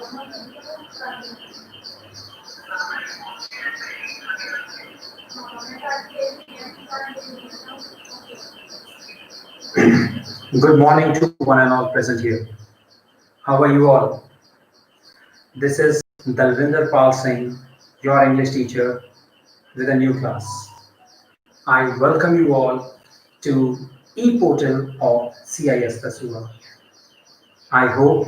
Good morning to one and all present here. How are you all? This is Dalvinder Pal Singh, your English teacher, with a new class. I welcome you all to e-portal of CIS Tasura. I hope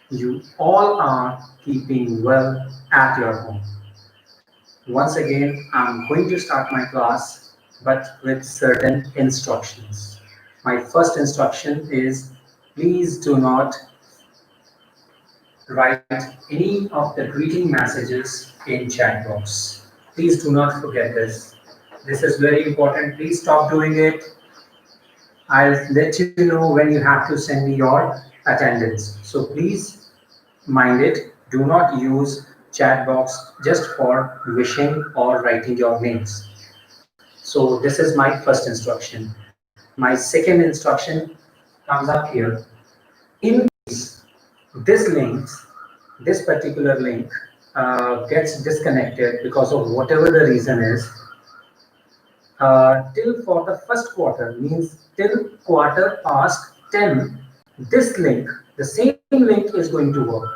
you all are keeping well at your home. Once again, I'm going to start my class, but with certain instructions. My first instruction is please do not write any of the greeting messages in chat box. Please do not forget this. This is very important. Please stop doing it. I'll let you know when you have to send me your attendance. So please mind it. Do not use chat box just for wishing or writing your names. So this is my first instruction. My second instruction comes up here. In case this link, this particular link gets disconnected because of whatever the reason is, till for the first quarter, means till quarter past 10, this link, the same link is going to work.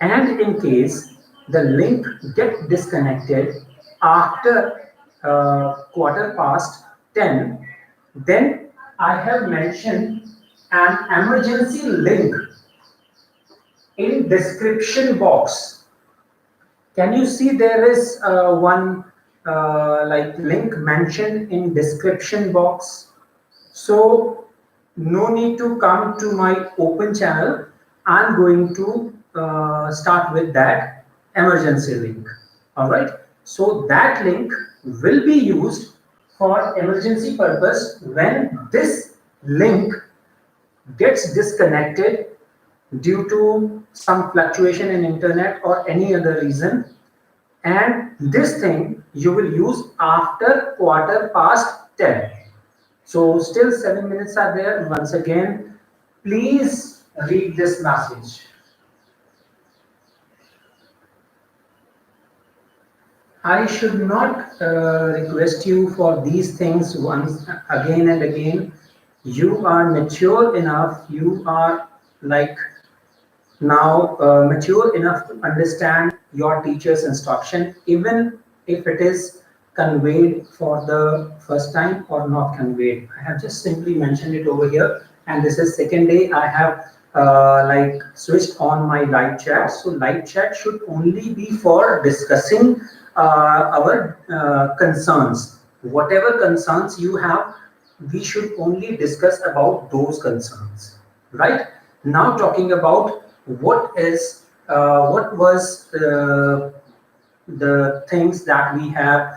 And in case the link get disconnected after quarter past 10, then I have mentioned an emergency link in description box. Can you see there is one like link mentioned in description box? So no need to come to my open channel. I'm going to start with that emergency link. All right. So that link will be used for emergency purpose when this link gets disconnected due to some fluctuation in internet or any other reason, and this thing you will use after quarter past 10. So still 7 minutes are there. Once again, please read this message. I should not request you for these things once again and again. You are mature enough, you are like now mature enough to understand your teacher's instruction, even if it is conveyed for the first time or not conveyed. I have just simply mentioned it over here, and this is second day I have like switched on my live chat. So live chat should only be for discussing our concerns. Whatever concerns you have, we should only discuss about those concerns, right? Now talking about what was the things that we have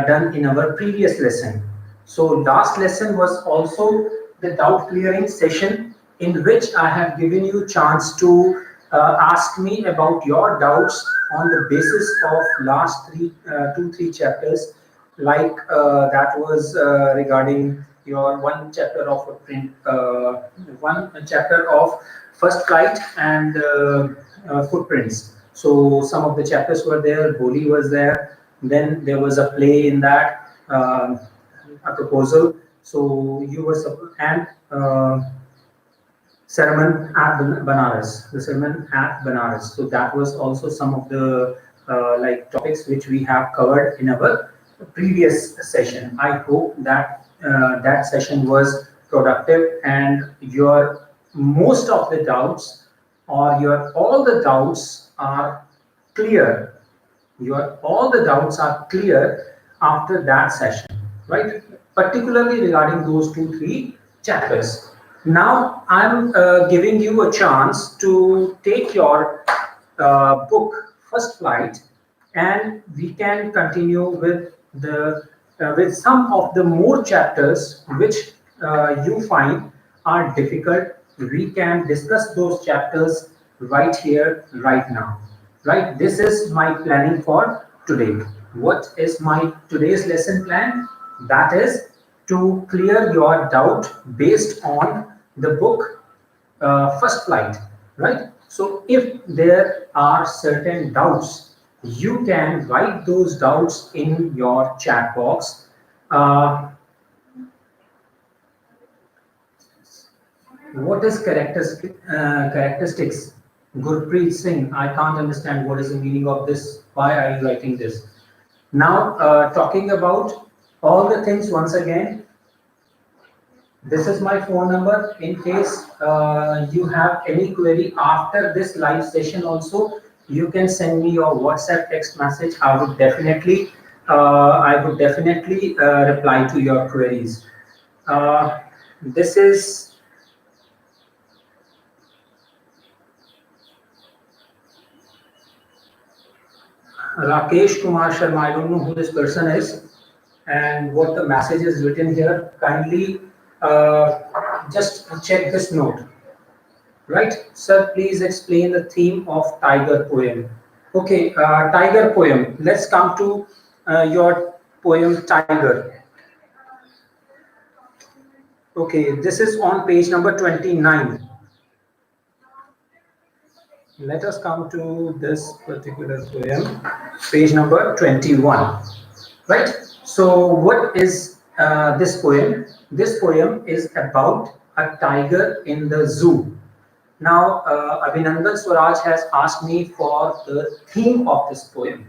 done in our previous lesson. So last lesson was also the doubt clearing session, in which I have given you chance to ask me about your doubts on the basis of last 2-3 chapters, like that was regarding your one chapter of footprint, one chapter of first flight and footprints. So some of the chapters were there, Boli was there, then there was a play in that, a proposal. So you were, and sermon at Banaras, the sermon at Banaras. So that was also some of the like topics which we have covered in our previous session. I hope that that session was productive and your most of the doubts or your all the doubts are clear. Your all the doubts are clear after that session, right? Particularly regarding those 2-3 chapters. Now I'm giving you a chance to take your book First Flight, and we can continue with the with some of the more chapters which you find are difficult. We can discuss those chapters right here, right now. Right? This is my planning for today. What is my today's lesson plan? That is to clear your doubt based on the book First Flight. Right? So if there are certain doubts, you can write those doubts in your chat box. What is characteristics? Gurpreet Singh, I can't understand what is the meaning of this. Why are you writing this? Now, talking about all the things once again, this is my phone number. In case you have any query after this live session also, you can send me your WhatsApp text message. I would definitely reply to your queries. This is Rakesh Kumar Sharma. I don't know who this person is and what the message is written here. Kindly just check this note. Right, sir, please explain the theme of tiger poem. Okay, tiger poem. Let's come to your poem Tiger. Okay, this is on page number 29. Let us come to this particular poem, page number 21. Right, so what is this poem? This poem is about a tiger in the zoo. Now, Abhinandan Swaraj has asked me for the theme of this poem.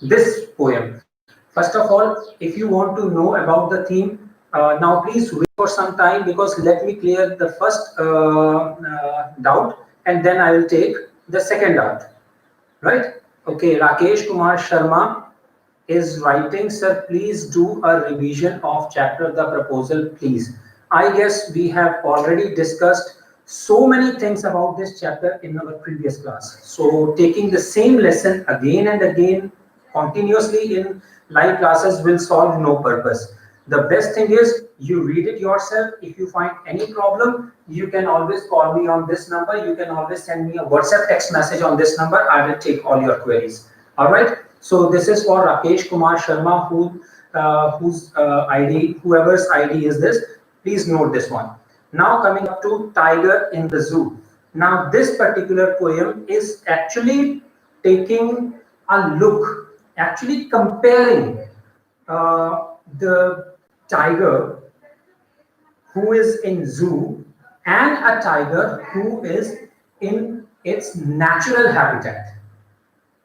This poem. First of all, if you want to know about the theme, now please wait for some time, because let me clear the first doubt and then I will take the second doubt. Right? Okay, Rakesh Kumar Sharma is writing, sir, please do a revision of chapter The Proposal, please. I guess we have already discussed so many things about this chapter in our previous class. So taking the same lesson again and again continuously in live classes will solve no purpose. The best thing is you read it yourself. If you find any problem, you can always call me on this number. You can always send me a WhatsApp text message on this number. I will take all your queries. All right. So this is for Rakesh Kumar Sharma, whoever's ID is this. Please note this one. Now coming up to Tiger in the Zoo. Now this particular poem is actually taking a look, actually comparing the tiger who is in zoo and a tiger who is in its natural habitat.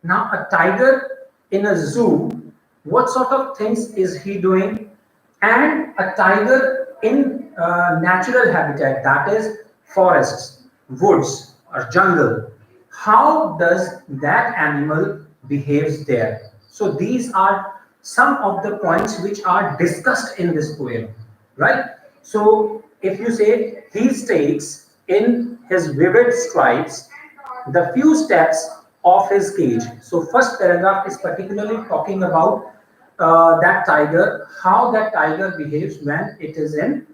Now a tiger in a zoo, what sort of things is he doing? And a tiger in natural habitat, that is forests, woods or jungle, how does that animal behaves there? So these are some of the points which are discussed in this poem, right? So if you say he states in his vivid stripes the few steps of his cage. So first paragraph is particularly talking about that tiger, how that tiger behaves when it is in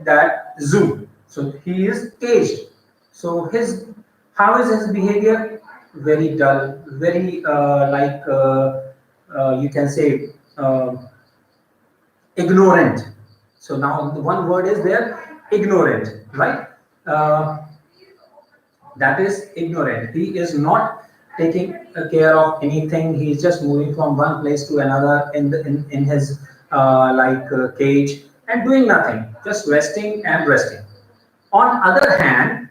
that zoo. So he is caged. So how is his behavior? Very dull, very you can say ignorant. So now the one word is there, ignorant, right? That is ignorant. He is not taking care of anything. He is just moving from one place to another in his cage and doing nothing, just resting and resting. On other hand,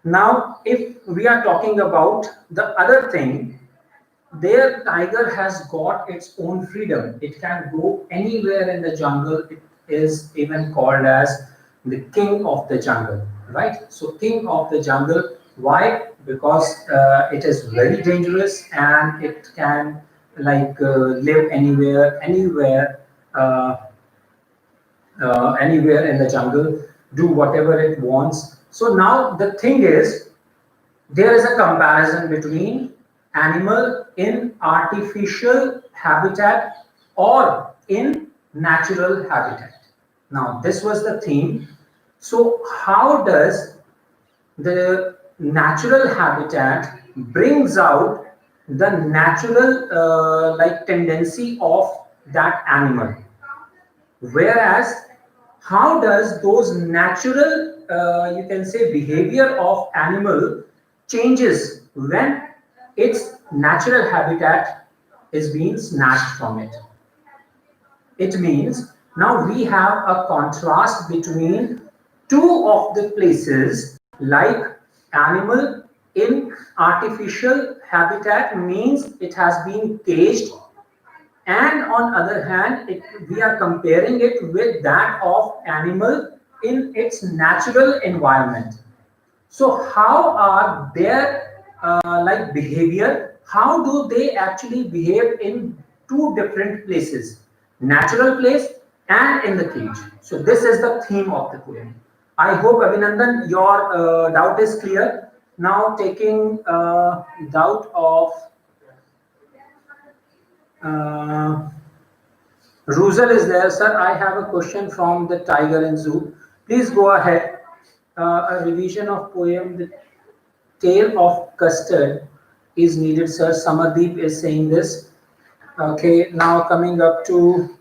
now if we are talking about the other thing, their tiger has got its own freedom. It can go anywhere in the jungle. It is even called as the king of the jungle, right? So king of the jungle. Why? Because it is very dangerous and it can live anywhere in the jungle, do whatever it wants. So now the thing is, there is a comparison between animal in artificial habitat or in natural habitat. Now this was the theme. So how does the natural habitat brings out the natural tendency of that animal, whereas how does those natural you can say behavior of animal changes when its natural habitat is being snatched from it. It means now we have a contrast between two of the places, like animal in artificial habitat means it has been caged, and on other hand we are comparing it with that of animal in its natural environment. So how are their like behavior? How do they actually behave in two different places, natural place and in the cage? So this is the theme of the poem. I hope, Abhinandan, your doubt is clear. Now taking doubt of uh, Ruzel is there, sir. I have a question from the Tiger and Zoo. Please go ahead. A revision of poem The Tale of Custard is needed, sir. Samardeep is saying this. Okay, now coming up to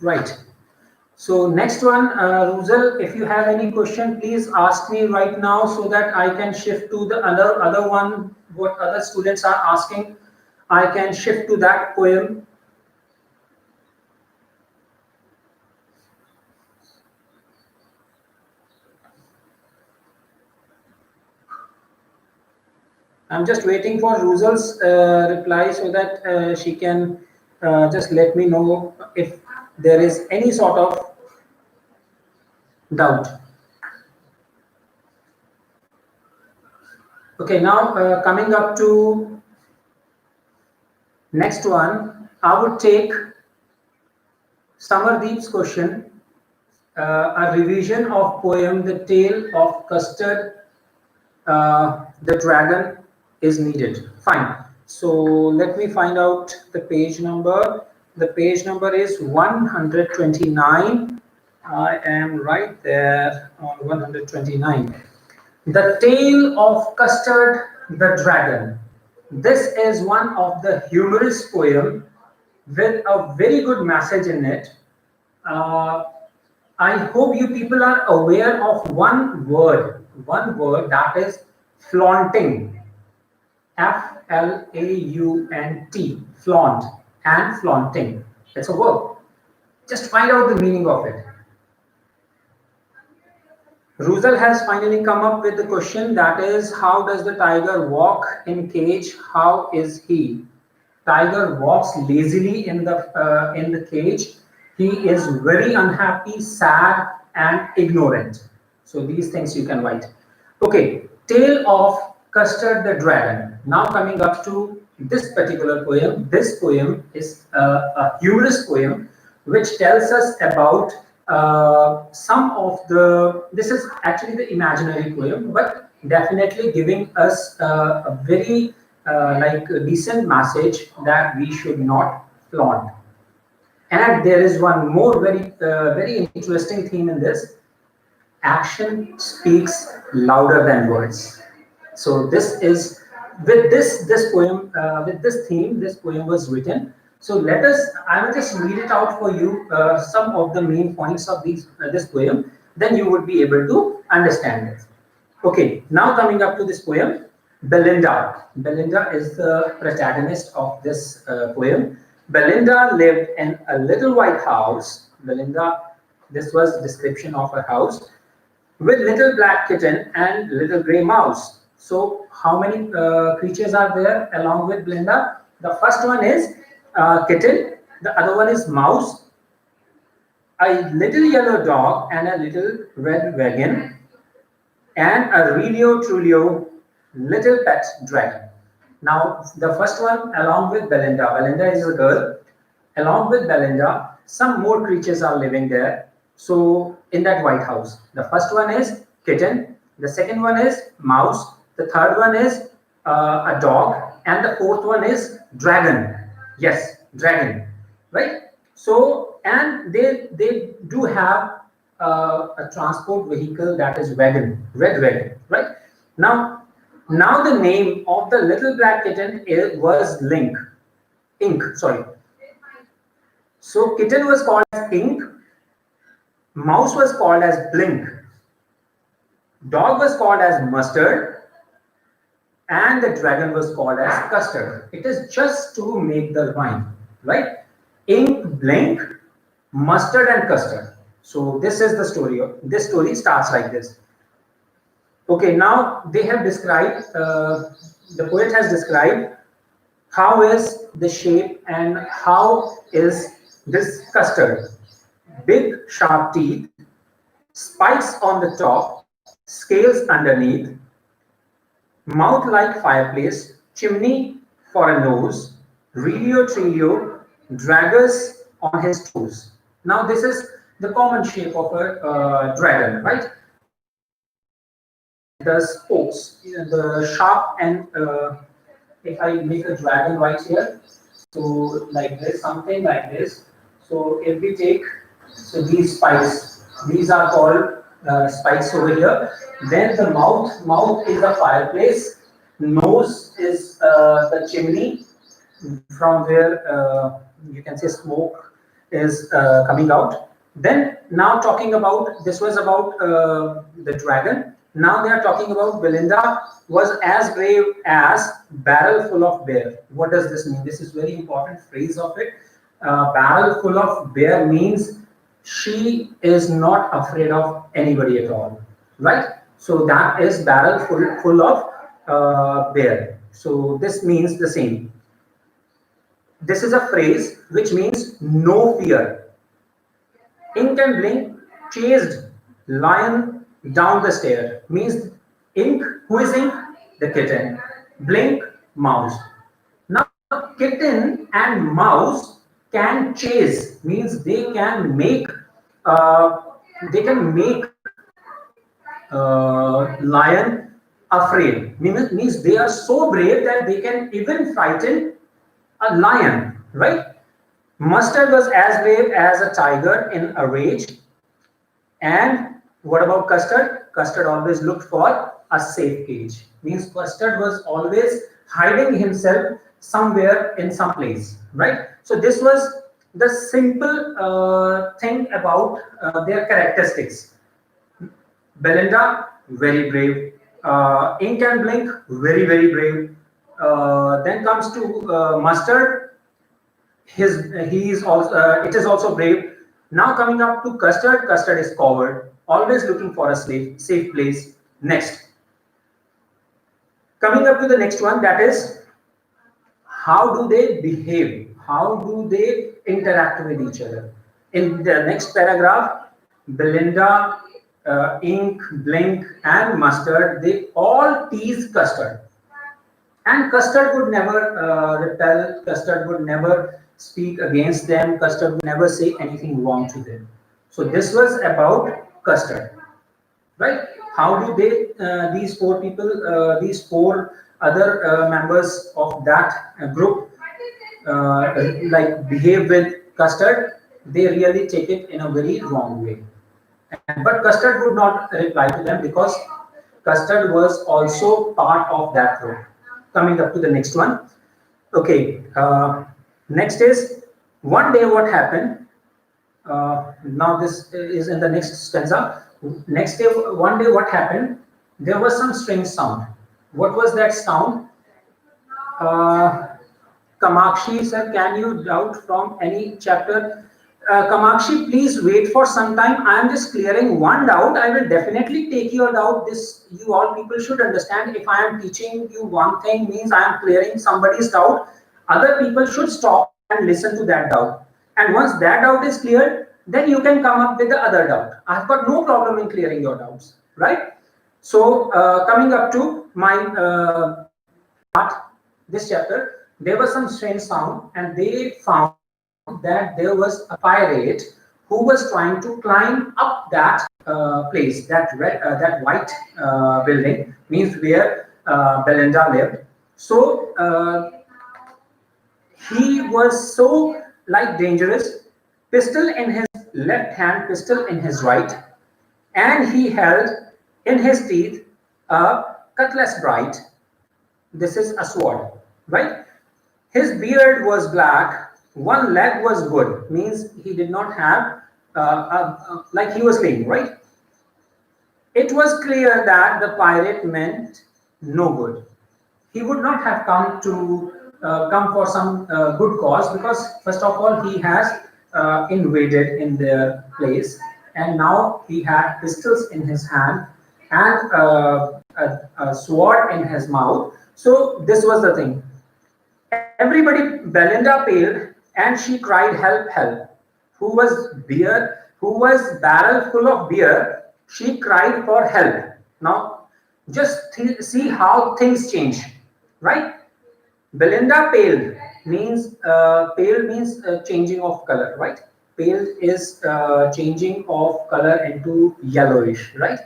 right. So next one, Ruzel, if you have any question, please ask me right now so that I can shift to the other one. What other students are asking, I can shift to that poem. I'm just waiting for Ruzel's reply so that she can just let me know if there is any sort of doubt. Okay, now coming up to next one, I would take Samardeep's question, a revision of poem The Tale of Custard, the Dragon is needed. Fine. So let me find out the page number. The page number is 129. I am right there on 129. The Tale of Custard the Dragon. This is one of the humorous poem with a very good message in it. I hope you people are aware of one word that is flaunting. F-L-A-U-N-T, flaunt and flaunting. It's a verb. Just find out the meaning of it. Ruzel has finally come up with the question, that is, how does the tiger walk in cage? How is he? Tiger walks lazily in the cage. He is very unhappy, sad, and ignorant. So these things you can write. Okay, Tale of Custard the Dragon. Now coming up to this particular poem. This poem is a humorous poem which tells us about some of the, this is actually the imaginary poem, but definitely giving us a very like a decent message that we should not flaunt. And there is one more very interesting theme in this. Action speaks louder than words. So this is with this poem with this theme. This poem was written. So let us. I will just read it out for you. Some of the main points of this poem. Then you would be able to understand it. Okay. Now coming up to this poem, Belinda. Belinda is the protagonist of this poem. Belinda lived in a little white house. Belinda. This was description of her house with little black kitten and little gray mouse. So how many creatures are there along with Belinda? The first one is kitten, the other one is mouse, a little yellow dog and a little red wagon, and a Relio Trulio little pet dragon. Now the first one along with Belinda. Belinda is a girl. Along with Belinda, some more creatures are living there. So in that white house, the first one is kitten, the second one is mouse, the third one is a dog, and the fourth one is dragon. Yes, dragon, right? So, and they do have a transport vehicle, that is wagon, red wagon, right? Now the name of the little black kitten was Ink. Sorry. So kitten was called as Ink. Mouse was called as Blink. Dog was called as Mustard. And the dragon was called as Custard. It is just to make the rhyme, right? Ink, Blink, Mustard, and Custard. So this is the story. This story starts like this. Okay, now they have described, the poet has described how is the shape and how is this custard. Big sharp teeth, spikes on the top, scales underneath, mouth like fireplace, chimney for a nose, Relio Trilio, draggers on his toes. Now this is the common shape of a dragon, right? The spokes, the sharp and if I make a dragon right here, so like this, something like this. So if we take, so these spikes, these are called spikes over here. Then the mouth is the fireplace, nose is the chimney from where you can say smoke is coming out. Then now talking about, this was about the dragon. Now they are talking about Belinda was as brave as barrel full of bear. What does this mean? This is very important phrase of it. Barrel full of bear means she is not afraid of anybody at all, right? So that is barrel full of bear. So this means the same. This is a phrase which means no fear. Ink and Blink chased lion down the stair. Means Ink, who is Ink? The kitten. Blink, mouse. Now kitten and mouse can chase, means they can make lion afraid. Means they are so brave that they can even frighten a lion, right? Mustard was as brave as a tiger in a rage. And what about Custard? Custard always looked for a safe cage. Means Custard was always hiding himself somewhere in some place, right? So this was the simple thing about their characteristics. Belinda, very brave. Ink and Blink, very, very brave. Then comes to Mustard. He is also it is also brave. Now coming up to Custard. Custard is coward, always looking for a safe place. Next, coming up to the next one, that is how do they behave? How do they interact with each other? In the next paragraph, Belinda, Ink, Blink, and Mustard, they all tease Custard. And Custard would never repel, Custard would never speak against them, Custard would never say anything wrong to them. So this was about Custard, right? How do they, these four people, these four other members of that group, like behave with Custard? They really take it in a very wrong way. But Custard would not reply to them because Custard was also part of that group. Coming up to the next one. Okay, next is one day what happened. Now this is in the next stanza. Next day, one day what happened? There was some strange sound. What was that sound? Kamakshi sir, can you doubt from any chapter? Kamakshi, please wait for some time. I am just clearing one doubt. I will definitely take your doubt. This, you all people should understand. If I am teaching you one thing, means I am clearing somebody's doubt. Other people should stop and listen to that doubt. And once that doubt is cleared, then you can come up with the other doubt. I have got no problem in clearing your doubts, right? So coming up to my part, this chapter, there was some strange sound, and they found that there was a pirate who was trying to climb up that place, that white building, means where Belinda lived. So he was so like dangerous, pistol in his left hand, pistol in his right, and he held in his teeth a cutlass bright. This is a sword, right? His beard was black. One leg was good, means he did not have like he was saying, right? It was clear that the pirate meant no good. He would not have come for some good cause, because first of all he has invaded in their place, and now he had pistols in his hand and a sword in his mouth. So this was the thing. Everybody, Belinda paled and she cried, "Help, help." Who was barrel full of beer, she cried for help. Now, just see how things change, right? Belinda pale means changing of color, right? Pale is changing of color into yellowish, right?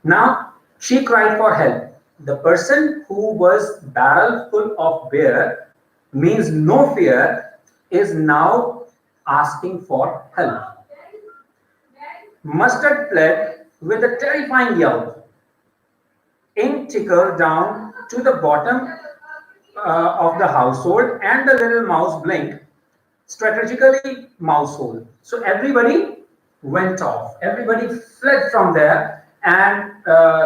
Now she cried for help. The person who was barrel full of beer, means no fear, is now asking for help. Mustard fled with a terrifying yell. Ink trickled down to the bottom of the household, and the little mouse blinked strategically mouse hole. So everybody went off. Everybody fled from there, and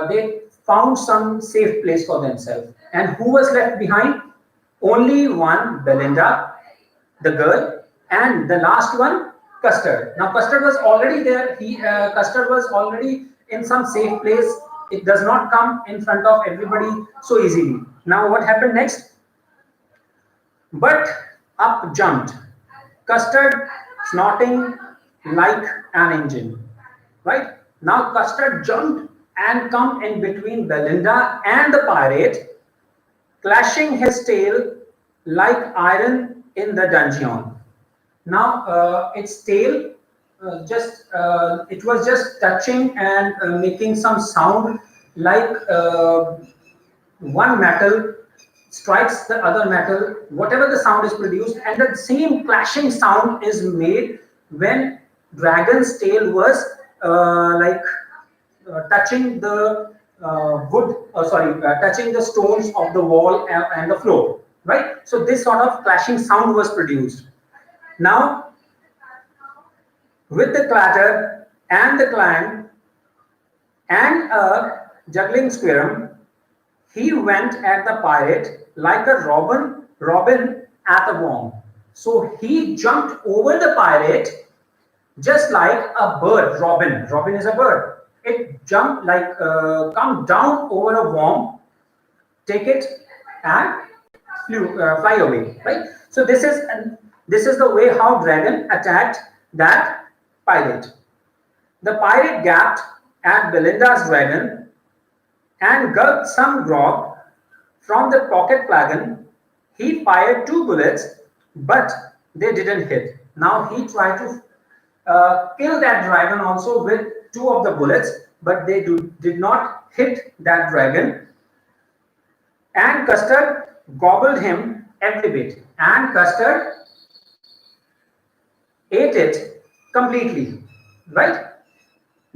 they found some safe place for themselves. And who was left behind? Only one, Belinda, the girl, and the last one, Custard. Now Custard was already there. Custard was already in some safe place. It does not come in front of everybody so easily. Now what happened next? But up jumped Custard, snorting like an engine. Right? Now Custard jumped and come in between Belinda and the pirate, clashing his tail like iron in the dungeon. Now its tail it was just touching and making some sound like one metal strikes the other metal, whatever the sound is produced, and the same clashing sound is made when dragon's tail was touching the touching the stones of the wall and the floor, right? So this sort of clashing sound was produced. Now, with the clatter and the clang and a juggling squirm, he went at the pirate like a robin at a worm. So he jumped over the pirate just like a bird. Robin is a bird. It jumped like come down over a worm, take it and fly away. Right. So this is the way how dragon attacked that pirate. The pirate gaped at Belinda's dragon and gulped some grog from the pocket flagon. He fired 2 bullets, but they didn't hit. Now he tried to kill that dragon also with 2 of the bullets, but they did not hit that dragon. And Custard gobbled him every bit, and Custard ate it completely, right?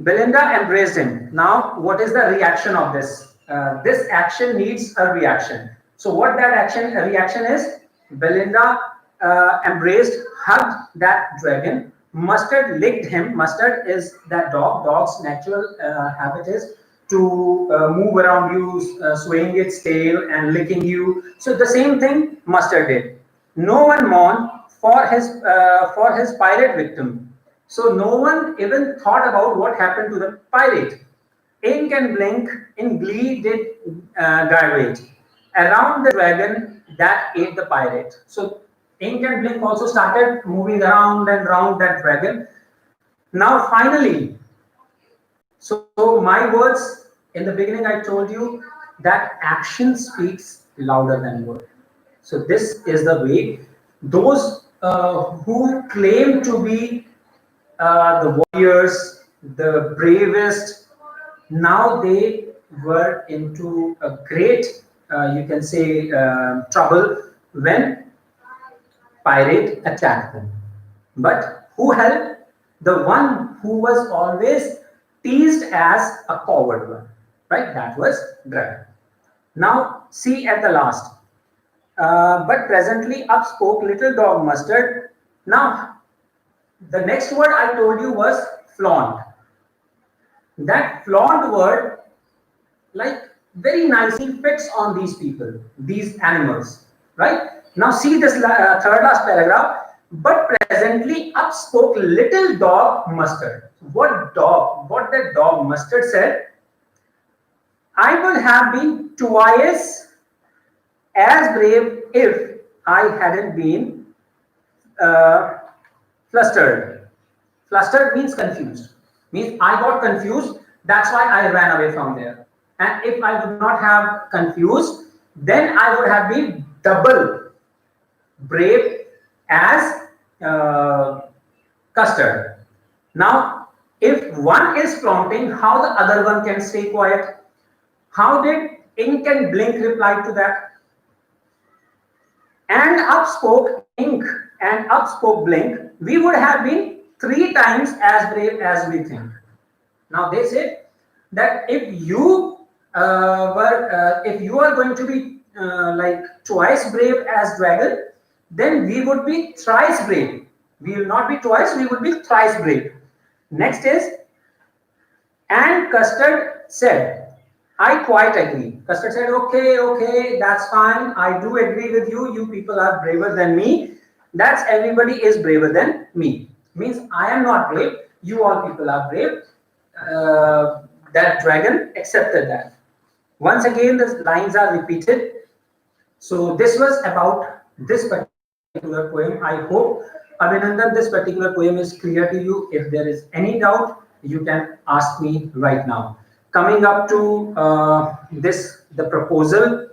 Belinda embraced him. Now, what is the reaction of this? This action needs a reaction. So what that reaction is? Belinda embraced, hugged that dragon. Mustard licked him. Mustard is that dog. Dog's natural habit is to move around you, swaying its tail and licking you. So the same thing Mustard did. No one mourned for his pirate victim. So no one even thought about what happened to the pirate. Ink and Blink in glee did gyrate around the dragon that ate the pirate. So Ink and Blink also started moving around and around that dragon. Now finally, so my words in the beginning, I told you that action speaks louder than word. So this is the way those who claim to be the warriors, the bravest, now they were into a great, you can say, trouble when pirate attacked them. But who helped? The one who was always teased as a coward one, right? That was dragon. Now see at the last. But presently up spoke little dog Mustard. Now the next word I told you was flaunt. That flaunt word, like, very nicely fits on these people, these animals, right? Now see this third last paragraph. But presently up spoke little dog Mustard. What dog? What that dog Mustard said? I would have been twice as brave if I hadn't been uh, flustered. Flustered means confused. Means I got confused. That's why I ran away from there. And if I would not have confused, then I would have been double brave as Custard. Now, if one is flaunting, how the other one can stay quiet? How did Ink and Blink reply to that? And up spoke Ink and up spoke Blink, we would have been 3 times as brave as we think. Now they said that if you if you are going to be like twice brave as dragon, then we would be thrice brave. We will not be twice, we would be thrice brave. Next is, and Custard said, I quite agree. Custard said, okay, okay, that's fine. I do agree with you. You people are braver than me. That's everybody is braver than me. Means I am not brave. You all people are brave. That dragon accepted that. Once again, the lines are repeated. So this was about this particular poem. I hope, Abhinandan, this particular poem is clear to you. If there is any doubt, you can ask me right now. Coming up to the proposal.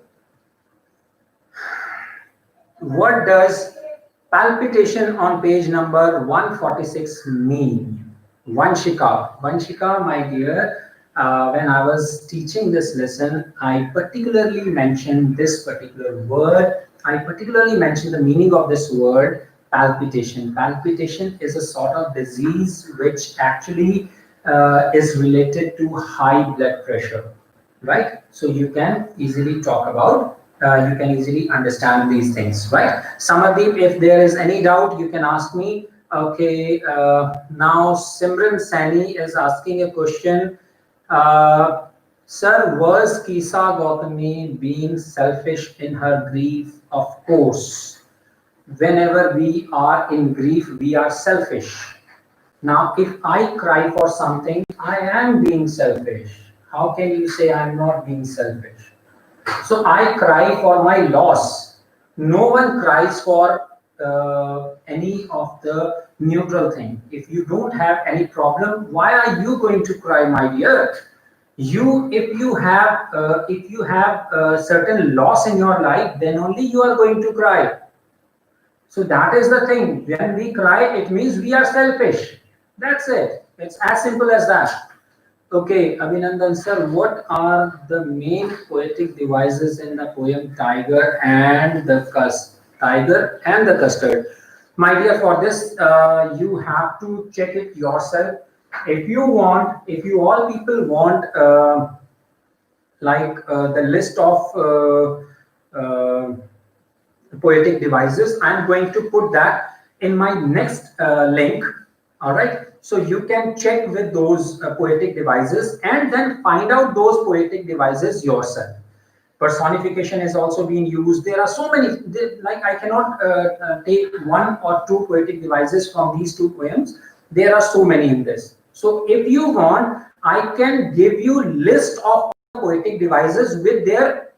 What does palpitation on page number 146 mean? Vanshika. Vanshika, my dear, when I was teaching this lesson, I particularly mentioned this particular word. I particularly mentioned the meaning of this word, palpitation. Palpitation is a sort of disease which actually is related to high blood pressure, right? So you can easily talk about, you can easily understand these things, right? Samadip, if there is any doubt, you can ask me. Okay, now Simran Sani is asking a question. Sir, was Kisa Gautami being selfish in her grief? Of course. Whenever we are in grief, we are selfish. Now, if I cry for something, I am being selfish. How can you say I'm not being selfish? So I cry for my loss. No one cries for any of the neutral thing. If you don't have any problem, why are you going to cry, my dear? If you have a certain loss in your life, then only you are going to cry. So that is the thing. When we cry, it means we are selfish. That's it. It's as simple as that. Okay, Abhinandan sir, what are the main poetic devices in the poem Tiger and the Custard? My dear, for this, you have to check it yourself. If you all people want the list of poetic devices, I'm going to put that in my next link. All right, so you can check with those poetic devices and then find out those poetic devices yourself. Personification is also being used. There are so many, like I cannot take 1 or 2 poetic devices from these 2 poems. There are so many in this. So if you want, I can give you list of poetic devices with their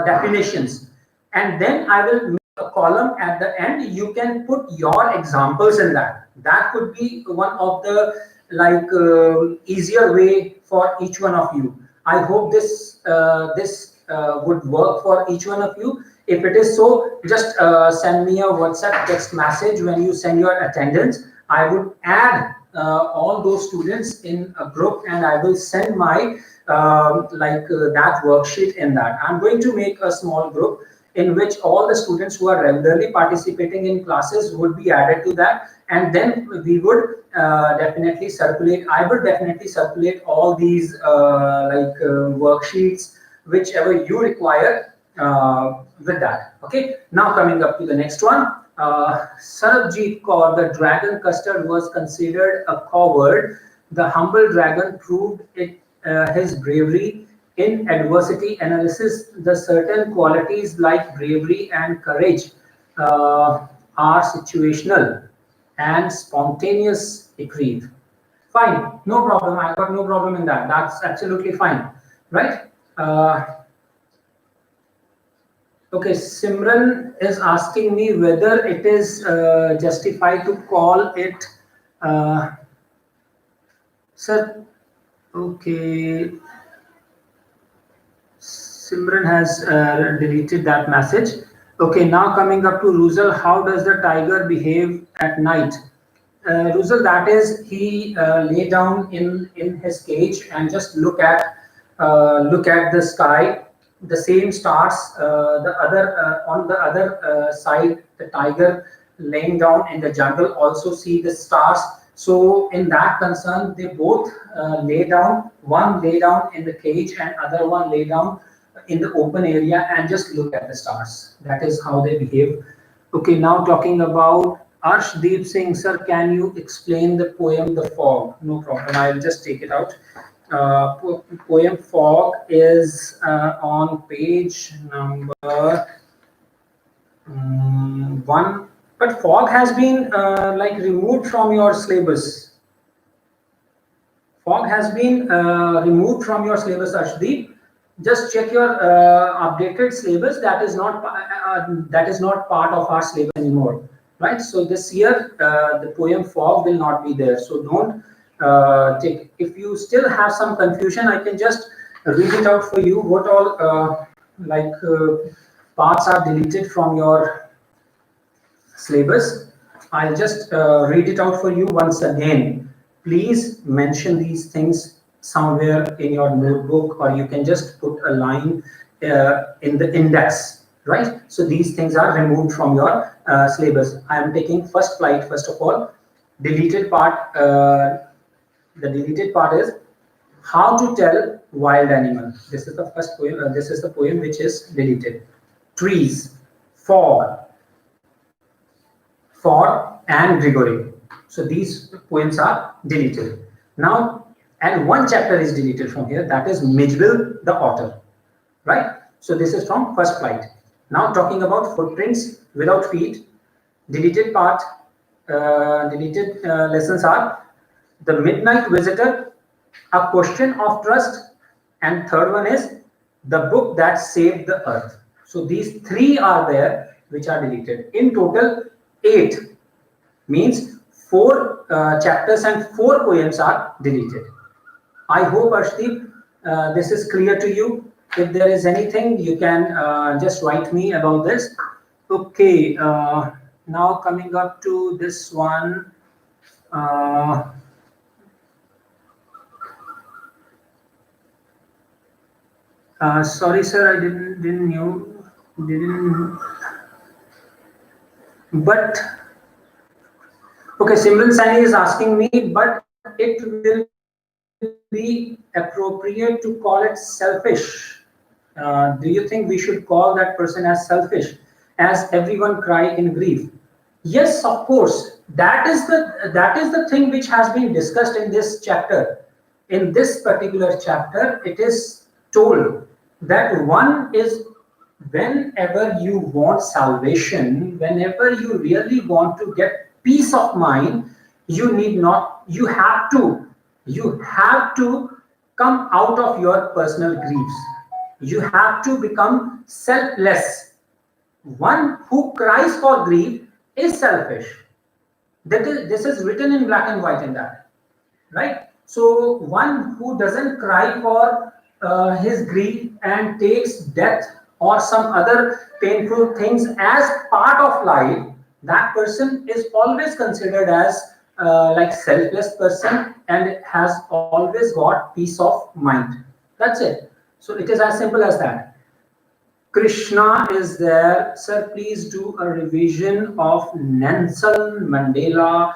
definitions, and then I will make a column at the end. You can put your examples in that. That could be one of the easier way for each one of you. I hope this would work for each one of you. If it is so, just send me a WhatsApp text message when you send your attendance. I would add all those students in a group, and I will send my that worksheet in that. I'm going to make a small group in which all the students who are regularly participating in classes would be added to that, and then we would definitely circulate. I would definitely circulate all these worksheets, whichever you require with that. Okay, now coming up to the next one. Sarabjit Kaur, the dragon Custard was considered a coward The humble dragon proved his bravery in adversity analysis. The certain qualities like bravery and courage are situational and spontaneous reprieve. Fine, no problem. I got no problem in that. That's absolutely fine, right? Okay, Simran is asking me whether it is justified to call it, uh, sir. Okay, Simran has deleted that message. Okay, now coming up to Ruzal, how does the tiger behave at night? Ruzal, that is, he lay down in his cage and just look at the sky, the same stars. The other on the other side, the tiger laying down in the jungle also see the stars. So in that concern, they both lay down. One lay down in the cage, and other one lay down in the open area and just look at the stars. That is how they behave. Okay, now talking about Arshdeep Singh, sir, can you explain the poem The Fog? No problem, I'll just take it out. Poem Fog is on page number 1, but fog has been like removed from your syllabus. Fog has been removed from your syllabus, Arshdeep. Just check your updated syllabus. That is not part of our syllabus anymore, right? So this year the poem Fog will not be there. So don't take. If you still have some confusion, I can just read it out for you. What all parts are deleted from your syllabus? I'll just read it out for you once again. Please mention these things somewhere in your notebook, or you can just put a line in the index, right? So these things are removed from your syllabus. I am taking first flight. First of all, deleted part. The deleted part is how to tell wild animal. This is the first poem. This is the poem which is deleted. Trees, fog, for and Grigori. So these poems are deleted. Now, and one chapter is deleted from here, that is Mijbil the Otter, right? So this is from First Flight. Now talking about footprints without feet, deleted part, deleted lessons are The Midnight Visitor, A Question of Trust, and third one is The Book That Saved the Earth. So these three are there which are deleted. In total, 8 means 4 chapters and 4 poems are deleted. I hope, Arshdeep, this is clear to you. If there is anything, you can just write me about this. Okay, now coming up to this one. Sorry, sir, I didn't know. But okay, Simran Sani is asking me, but it will be appropriate to call it selfish. Do you think we should call that person as selfish, as everyone cry in grief? Yes, of course. That is the thing which has been discussed in this chapter. In this particular chapter, it is told that one is, whenever you want salvation, whenever you really want to get peace of mind, you have to come out of your personal griefs. You have to become selfless. One who cries for grief is selfish. This is written in black and white in that, right? So one who doesn't cry for his grief and takes death or some other painful things as part of life, that person is always considered as like selfless person and has always got peace of mind. That's it. So it is as simple as that. Krishna is there. Sir, please do a revision of Nelson Mandela.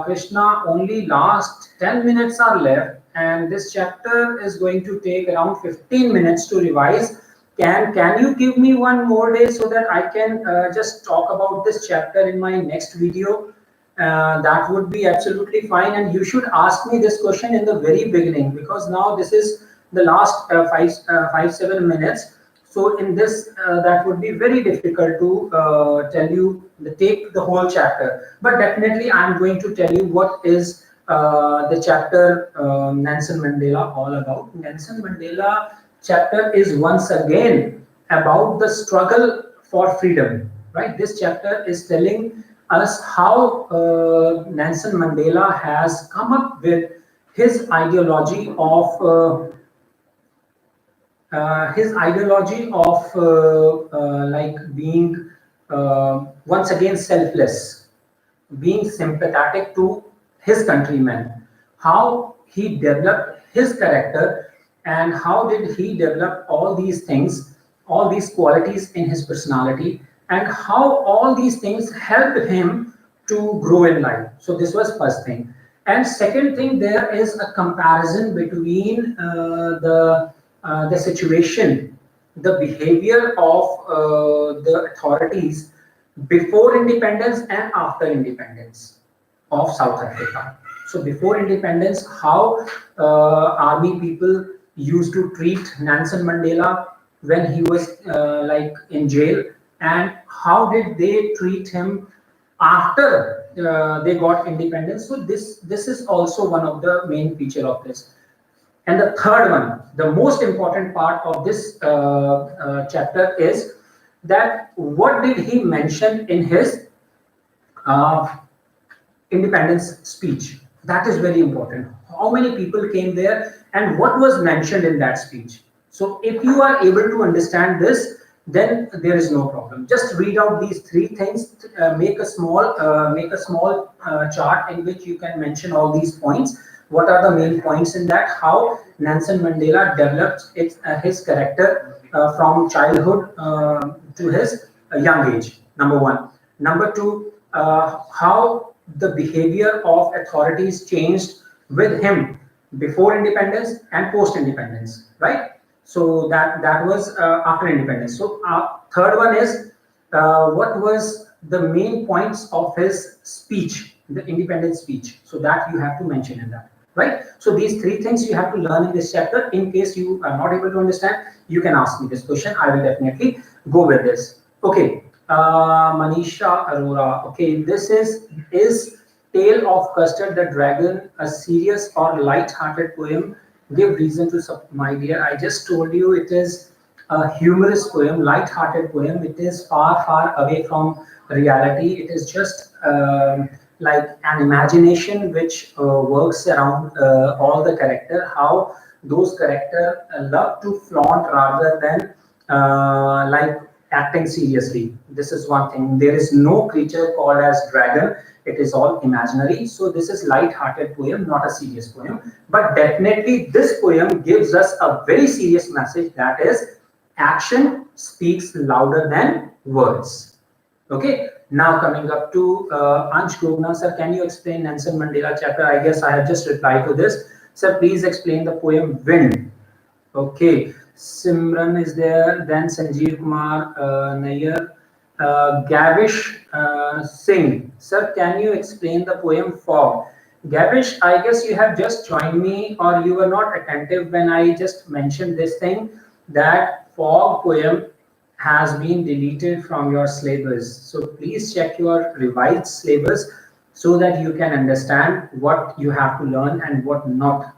Krishna, only last 10 minutes are left, and this chapter is going to take around 15 minutes to revise. Can you give me one more day so that I can just talk about this chapter in my next video? that would be absolutely fine. And you should ask me this question in the very beginning, because now this is the last 5-7 minutes. So in this, that would be very difficult to tell you, take the whole chapter. But definitely, I'm going to tell you what is the chapter Nelson Mandela all about. Nelson Mandela chapter is once again about the struggle for freedom, right? This chapter is telling us how Nelson Mandela has come up with his ideology of like being once again selfless, being sympathetic to his countrymen, how he developed his character, and how did he develop all these things, all these qualities in his personality, and how all these things helped him to grow in life. So this was first thing. And second thing, there is a comparison between the situation, the behavior of the authorities before independence and after independence of South Africa. So before independence, how army people used to treat Nelson Mandela when he was like in jail, and how did they treat him after they got independence. So this is also one of the main feature of this. And the third one, the most important part of this chapter is that what did he mention in his uh, independence speech? That is very important. How many people came there and what was mentioned in that speech? So if you are able to understand this, then there is no problem. Just read out these three things. Make a small chart in which you can mention all these points. What are the main points in that? How Nelson Mandela developed his character from childhood to his young age. Number one. Number two, how the behavior of authorities changed with him before independence and post independence, right? So that was after independence. So third one is what was the main points of his speech, the independence speech. So that you have to mention in that, right? So these three things you have to learn in this chapter. In case you are not able to understand, you can ask me this question. I will definitely go with this. Okay, Manisha Arora. Okay, this is Tale of Custard the Dragon a serious or light-hearted poem? Give reason to my dear. I just told you it is a humorous poem, light-hearted poem. It is far away from reality. It is just like an imagination which works around all the character, how those characters love to flaunt rather than like acting seriously. This is one thing. There is no creature called as dragon. It is all imaginary. So this is light-hearted poem, not a serious poem. But definitely this poem gives us a very serious message, that is action speaks louder than words. Okay. Now coming up to Ansh Gogna, sir, can you explain Nelson Mandela chapter? I guess I have just replied to this. Sir, please explain the poem Wind. Okay. Simran is there, then Sanjeev Kumar Nair, Gavish Singh. Sir, can you explain the poem Fog? Gavish, I guess you have just joined me, or you were not attentive when I just mentioned this thing, that Fog poem has been deleted from your syllabus. So please check your revised syllabus so that you can understand what you have to learn and what not,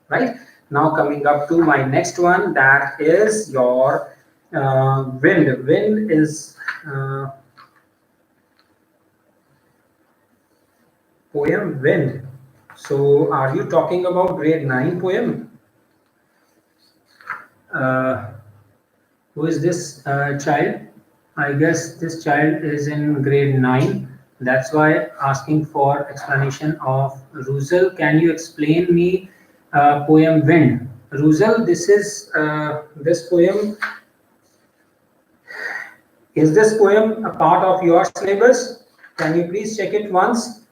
right? Now coming up to my next one, that is your Wind. Wind is poem Wind. So are you talking about grade 9 poem? Who is this child? I guess this child is in grade 9. That's why asking for explanation of Ruzel. Can you explain me poem Wind? Ruzel, this is this poem. Is this poem a part of your syllabus? Can you please check it once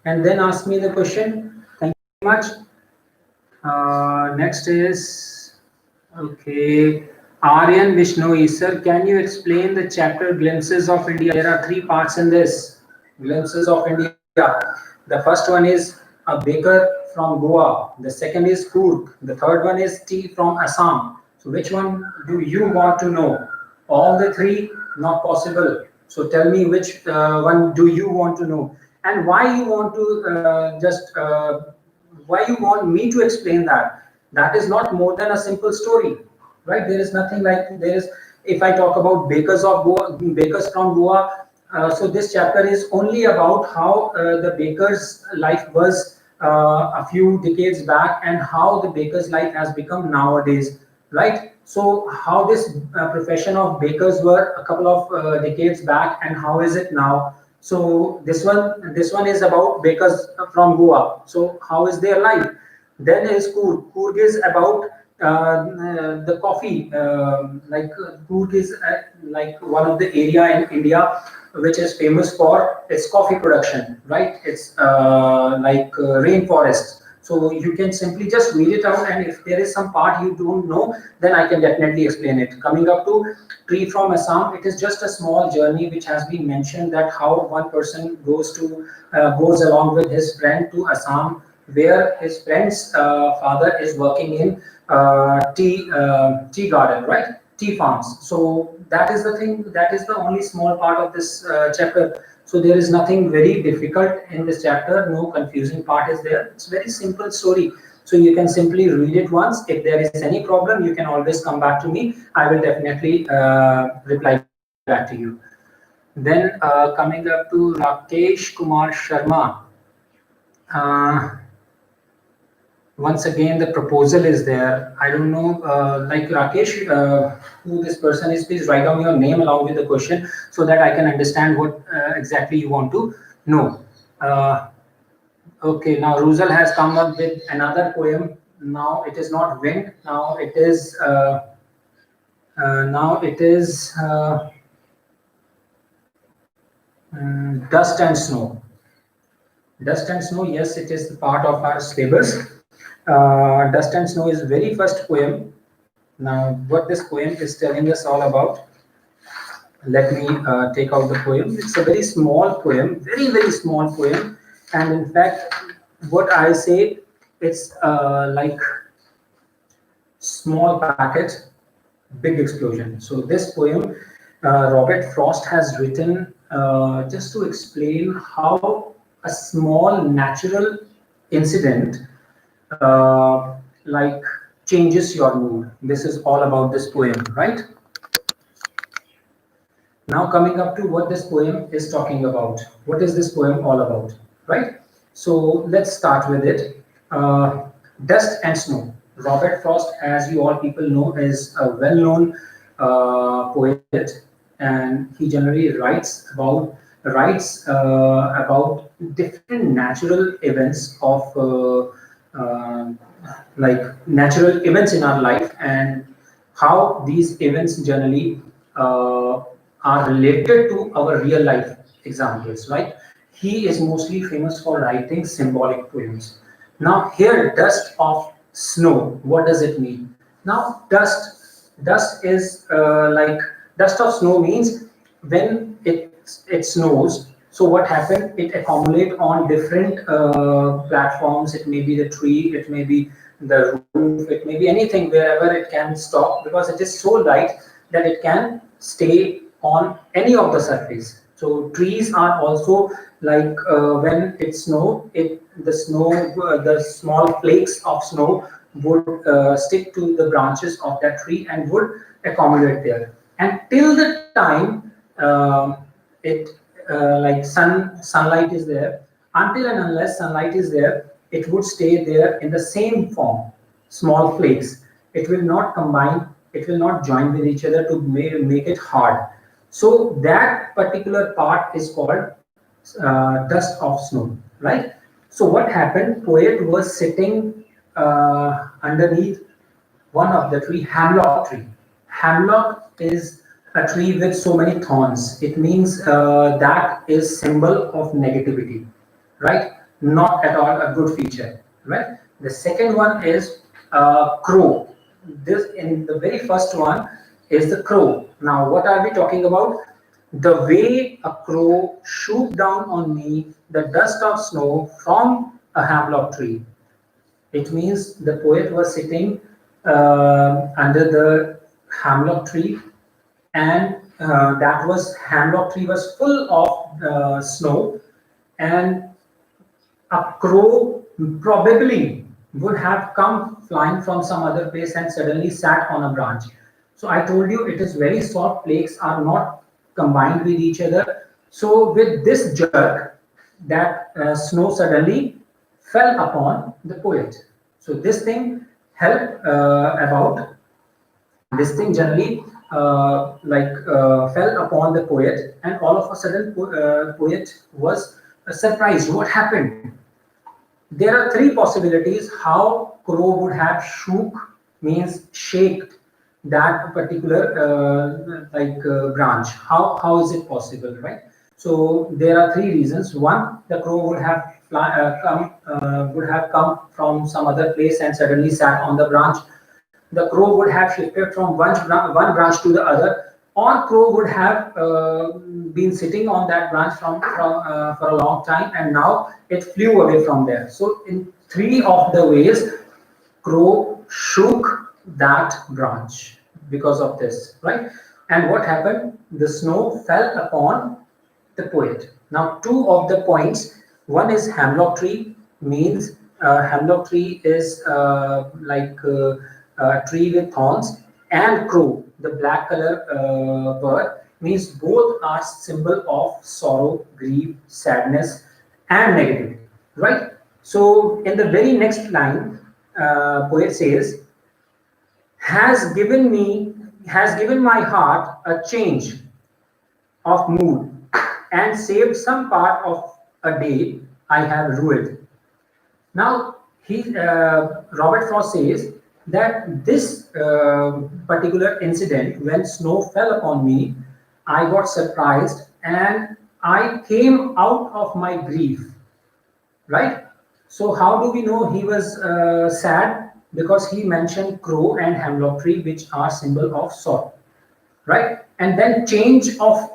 and then ask me the question? Thank you very much. Next is, okay, Aryan Vishnoi. Sir, can you explain the chapter Glimpses of India? There are 3 parts in this. glimpses of India. The first one is a baker from Goa. The second is Coorg. The third one is tea from Assam. So which one do you want to know? All the three? Not possible. So tell me which one do you want to know, and why you want to why you want me to explain that. That is not more than a simple story, right? There is nothing like there is. If I talk about bakers of Goa, bakers from Goa, so this chapter is only about how the baker's life was a few decades back and how the baker's life has become nowadays, right? So how this profession of bakers were a couple of decades back and how is it now? So this one is about bakers from Goa. So how is their life? Then is Coorg. Coorg is about the coffee. Coorg is like one of the area in India which is famous for its coffee production, right? It's rainforest. So you can simply just read it out, and if there is some part you don't know, then I can definitely explain it. Coming up to tree from Assam, it is just a small journey which has been mentioned, that how one person goes along with his friend to Assam, where his friend's father is working in tea garden, right? Tea farms. So that is the thing. That is the only small part of this chapter. So there is nothing very difficult in this chapter. No confusing part is there. It's very simple story. So you can simply read it once. If there is any problem, you can always come back to me. I will definitely reply back to you. Then coming up to Rakesh Kumar Sharma. Uh, Once again, the proposal is there. I don't know, like Rakesh, who this person is. Please write down your name along with the question so that I can understand what exactly you want to know. Uh, okay, now Ruzal has come up with another poem. Now it is not wind. Now it is dust and snow. Dust and Snow, yes, it is part of our syllabus. Dust and Snow is very first poem. Now, what this poem is telling us all about, let me take out the poem. It's a very small poem, very, very small poem. And in fact, what I say, it's like small packet, big explosion. So this poem, Robert Frost has written just to explain how a small natural incident like changes your mood. This is all about this poem, right? Now coming up to what this poem is talking about. What is this poem all about, right? So let's start with it. Dust and Snow. Robert Frost, as you all people know, is a well-known poet, and he generally writes about different natural events of like natural events in our life, and how these events generally are related to our real life examples, right? He is mostly famous for writing symbolic poems. Now here, dust of snow, what does it mean? Now dust is like dust of snow means when it snows. So what happened? It accumulate on different platforms. It may be the tree, it may be the roof, it may be anything wherever it can stop, because it is so light that it can stay on any of the surface. So trees are also like when it snow, the small flakes of snow would stick to the branches of that tree and would accumulate there. And till the time it like sunlight is there, until and unless sunlight is there, it would stay there in the same form, small flakes. It will not combine, it will not join with each other to make it hard. So that particular part is called dust of snow, right? So what happened? Poet was sitting underneath one of the tree, hemlock tree. Hemlock is a tree with so many thorns. It means that is symbol of negativity, right? Not at all a good feature, right? The second one is crow. This in the very first one is the crow. Now, what are we talking about? the way a crow shook down on me the dust of snow from a hemlock tree. It means the poet was sitting under the hemlock tree, and that was hemlock tree was full of snow, and a crow probably would have come flying from some other place and suddenly sat on a branch. So I told you it is very soft, flakes are not combined with each other. So with this jerk, that snow suddenly fell upon the poet. So this thing helped about this thing generally fell upon the poet, and all of a sudden poet was surprised. What happened? There are three possibilities how crow would have shook, means shaked that particular branch. How is it possible, right? So there are three reasons. One, the crow would have come from some other place and suddenly sat on the branch. The crow would have shifted from one branch to the other, or crow would have been sitting on that branch for a long time, and now it flew away from there. So in three of the ways, crow shook that branch because of this, right? And what happened? The snow fell upon the poet. Now, two of the points. One is hemlock tree, means hemlock tree is a tree with thorns, and crow, the black color bird, means both are symbol of sorrow, grief, sadness, and negativity, right? So in the very next line, poet says, has given my heart a change of mood and saved some part of a day I have ruined. Now, Robert Frost says that this particular incident, when snow fell upon me, I got surprised and I came out of my grief, right? So how do we know he was sad? Because he mentioned crow and hemlock tree, which are symbol of sorrow, right? And then change of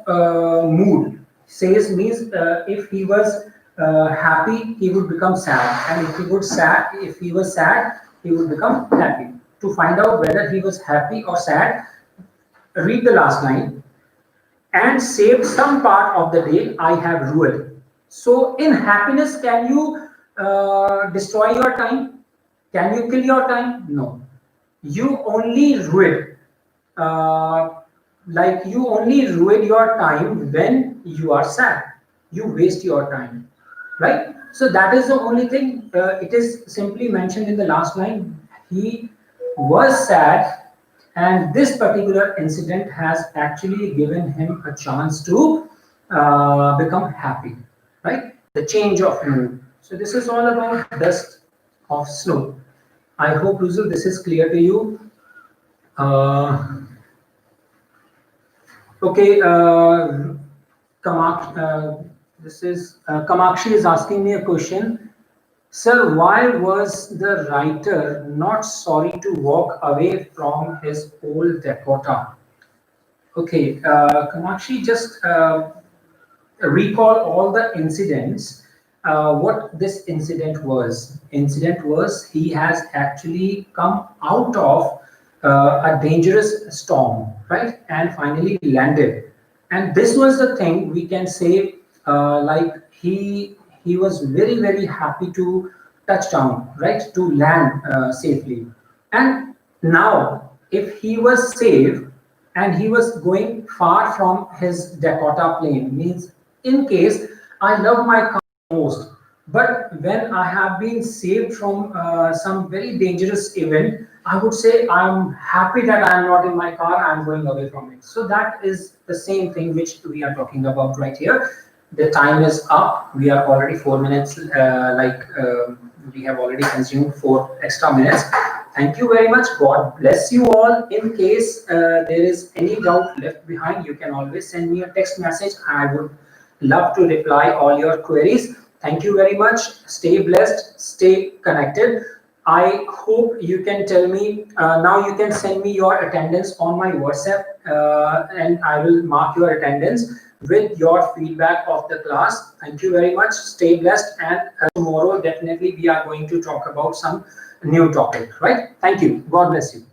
mood says means if he was happy, he would become sad, and if he was sad, he would become happy. To find out whether he was happy or sad, read the last line. And save some part of the day I have ruined. So in happiness, can you destroy your time? Can you kill your time? No. You only ruin, you only ruin your time when you are sad. You waste your time, right? So that is the only thing. It is simply mentioned in the last line. He was sad, and this particular incident has actually given him a chance to become happy, right? The change of mood. So this is all about dust of snow. I hope, Ruzul, this is clear to you. Okay, Kamakshi is asking me a question. Sir, why was the writer not sorry to walk away from his old Dakota? Okay, Kamakshi, just recall all the incidents. What this incident was? Incident was he has actually come out of a dangerous storm, right? And finally landed. And this was the thing we can say, he was very, very happy to touch down, right? To land safely. And now, if he was safe and he was going far from his Dakota plane, means in case I love my car most, but when I have been saved from some very dangerous event, I would say I'm happy that I am not in my car, I'm going away from it. So that is the same thing which we are talking about right here. The time is up. We are already 4 minutes, we have already consumed 4 extra minutes. Thank you very much. God bless you all. In case there is any doubt left behind, you can always send me a text message. I would love to reply all your queries. Thank you very much. Stay blessed, stay connected. I hope you can tell me, now you can send me your attendance on my WhatsApp, and I will mark your attendance with your feedback of the class. Thank you very much. Stay blessed, and tomorrow definitely we are going to talk about some new topic, right? Thank you. God bless you.